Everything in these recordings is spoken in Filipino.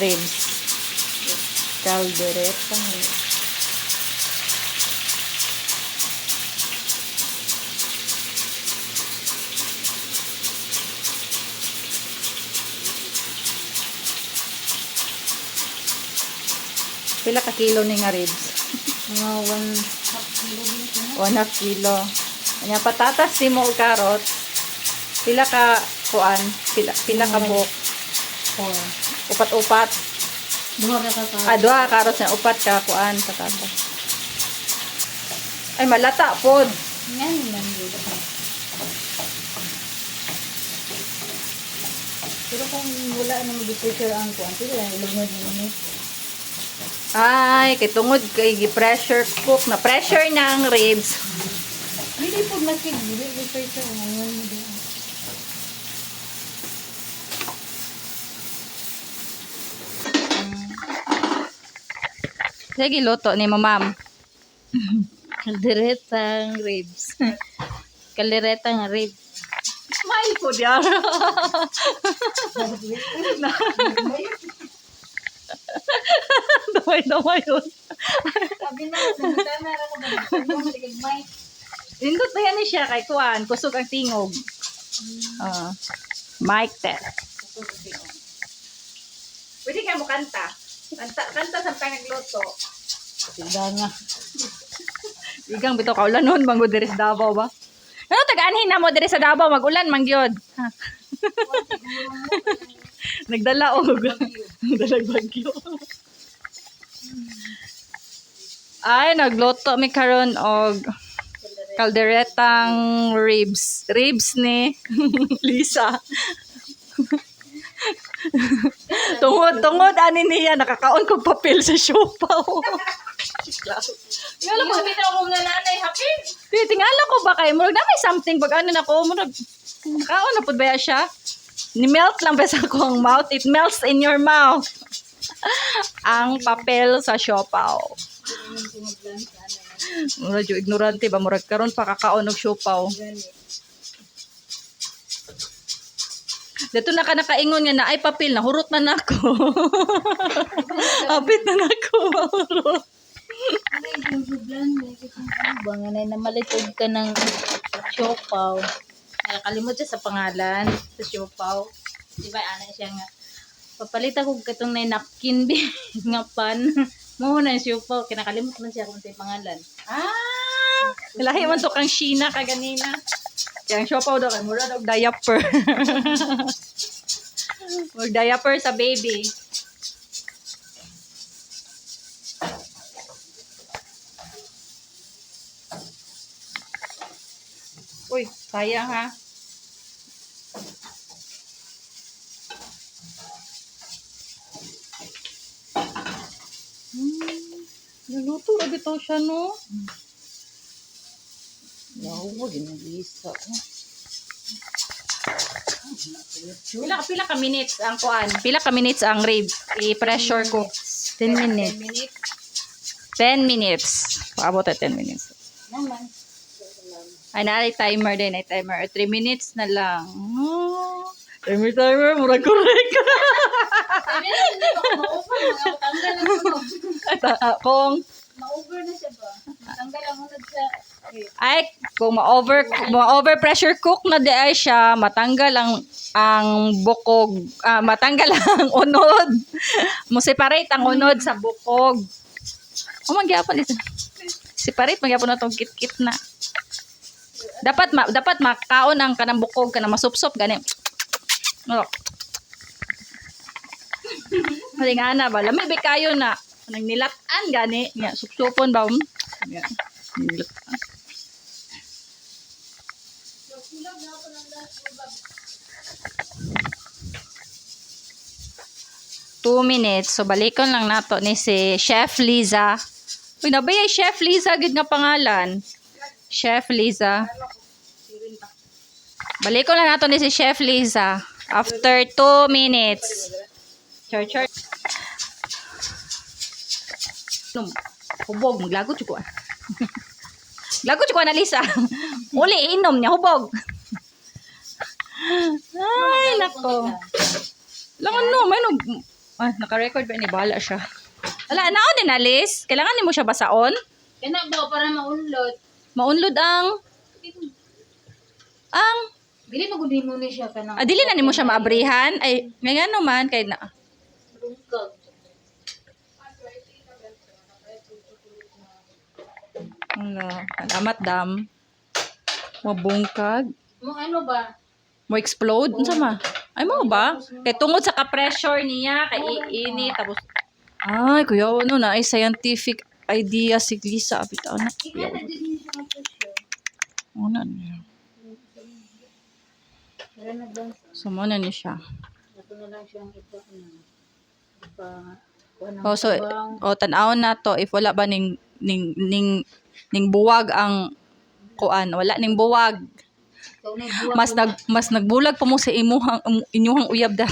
ribs. Calderetang ribs. Pila ka kilo ni nga ribs? Mga 1/2 kilo. 1/2 kilo. Anya patatas di mo og carrot. Pila ka kuan? Pila ka buok? 4. Upat-upat. Duha ra ka ka. Duha ka carrots na upat ka kuan patatas. Ay malata pod. Yan man dito. Pero kung wala na mag-pressure ang kuan, sige lang ilunod mo ni. Ay, kay tungod kay pressure cook na pressure na ang ribs. Hindi po makig, hindi pressure ang ngayon mo din. Sige luto ni mamam. Kalderetang ribs. Kalderetang ribs. Smile po diya. Damay yun. Sabi na, sabitan na ra ka ba? Maligig may. Indot na yan siya kay kuan, kusog ang tingog. Mic test. Pwede ka mo kanta. Kanta sa nagluto. Sige nga. Igang bitaw kaulan noon banggo diri sa Davao ba? Ano tagaan na mo diri sa Davao magulan man gyud. Nagdala og dalag bagyo. Ay nagluto mi karon og kalderetang ribs. Ribs ni Lisa. Tungod ani niya nakakaon kog papel sa siopaw. Ngala ko bitaw mo nga nanay happy. Tingala ko ba kay murag na may something pag ano na ko murag kaon na pud ba siya? Ni melt lang ba sa akong mouth? It melts in your mouth. Ang papel sa siopaw. Murag yung ignorante ba murag karon pa kakaon og siopaw. Dito na ka nakaingon nga na ay papel na hurot na nako. Hapit na nako mahurot. Banganay na malitod ka ng siopaw. Nakakalimot siya sa pangalan sa siopaw. Di ba, ana siya nga. Papalita ko katong na napkin nga pan. Mo na yung siopaw. Kinakalimot man siya kung sa pangalan. Lahi man to kang Sheena kaganina. Yang siopaw daw kay mura og diaper. Mag diaper sa baby. Uy, sayang ha. Naluto ra bitaw siya no. Nahuwag yung nag-iisa. Pila ka minutes ang kuan? Pila ka minutes ang rib? I-pressure cook. 10 minutes. 10 minutes. Paabot at 10 minutes. Naman. Ay, naray timer din. Ay, timer. 3 minutes na lang. Timer. Murag correct. Kung Ma-over na siya ba? Tanggal ang unod sa... ay kung ma-over pressure cook na di ay siya, matanggal ang bukog, matanggal ang unod. Mo separate ang unod sa bukog. O magyapon ito. Separate magyapon na tong kit-kit na. Dapat makaon ang kanang bukog kanang masupsop gani. Oh. Mali nga na ba? Lami kayo na. Nang nilatan gani. Nga, supsupon ba? Nga. Nilatan. Two minutes. So, balikon lang nato ni si Chef Liza. Uy, nabayay Chef Liza, gid nga pangalan. Chef Liza. Balikon lang nato ni si Chef Liza. After 2 minutes. Char. Hubog, maglagot ko. Lagot ko na Lisa. Uli, inom niya, hubog. Ay, nako. Lang ano, may naka-record ba ni bala siya? Wala, naon din alis. Kailangan ni mo siya basaon. Kana ba para maunlot? Maunlod ang Dili magudi mo ni siya kanang. dili na nimo siya maabrihan. Ay, ngayon naman kay na. Bungkag. Wala, salamat dam. Mabungkag. Mo ano ba? Mo explode unsa ma? Ay mo ba? Kay tungod sa ka-pressure niya, kay iinit tapos ay kuya ano na ay scientific idea si Lisa bitaw na. Ika na din siya mag-pressure. Una niya. Pero na ba? Sumuna ni siya. Ito na lang siyang ipa kuha ng Oh, so tabang. tan-aw na to if wala ba ning buwag ang kuan, wala ning buwag. Ikaw na buwag. Mas nagbulag pa mo sa inyuhang uyab da.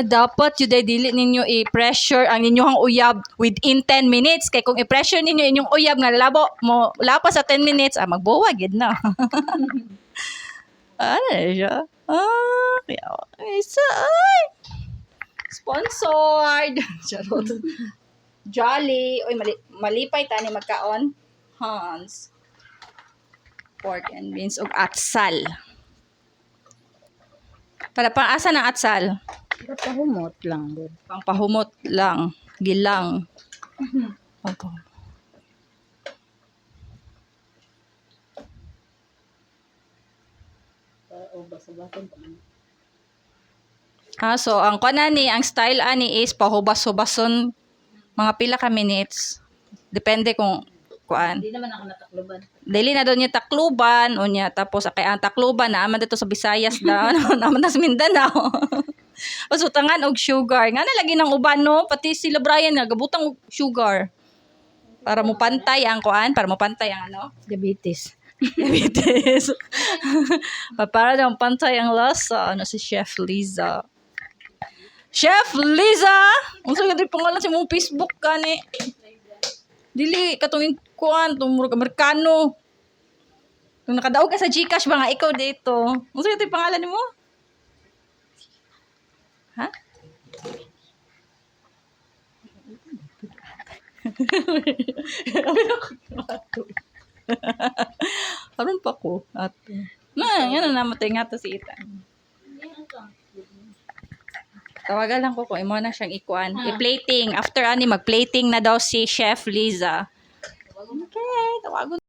Dapat yun dili ninyo i-pressure ang inyuhang uyab within 10 minutes. Kay kung i-pressure ninyo inyong uyab nga labo mo pa sa 10 minutes, magbuwag yun na. Ano siya? Kaya, ay, sponsored. Charot. Jolly. Uy, malipay tani magkaon. Hans. Pork and beans ug atsal. Para pang asa ng atsal? Pahumot lang gud. Pangpahumot lang. Gilang. Opo. O basa-basan pa man. So ang ang style ani is pahubas-hubason mga pila ka minutes. Depende kung kuan. Hindi naman ako natakloban. Dili na doon yung takluban unya tapos kay ang takluban naaman dito sa Visayas da naaman na sa Mindanao. Pasutangan og sugar. Nga na lagi ng uban no, pati si Brian nga gabutang og sugar. Para mo pantay ang kuan, para mo pantay ang ano? Diabetes. Diabetes. Para daw pantay ang lasa ano si Chef Liza. Chef Liza! Unsa gid pangalan sa mong Facebook kani? Dili katong kuan tumurog Amerikano. Kung nakadaog ka sa GCash ba nga ikaw dito. Unsa gid pangalan nimo? Ha? Aron pa ko ato. Yan na namatay nga to si Ethan. Tawagan lang ko kung imo na siyang ikuan. I-plating. After ani mag-plating na daw si Chef Liza. Okay, tawagon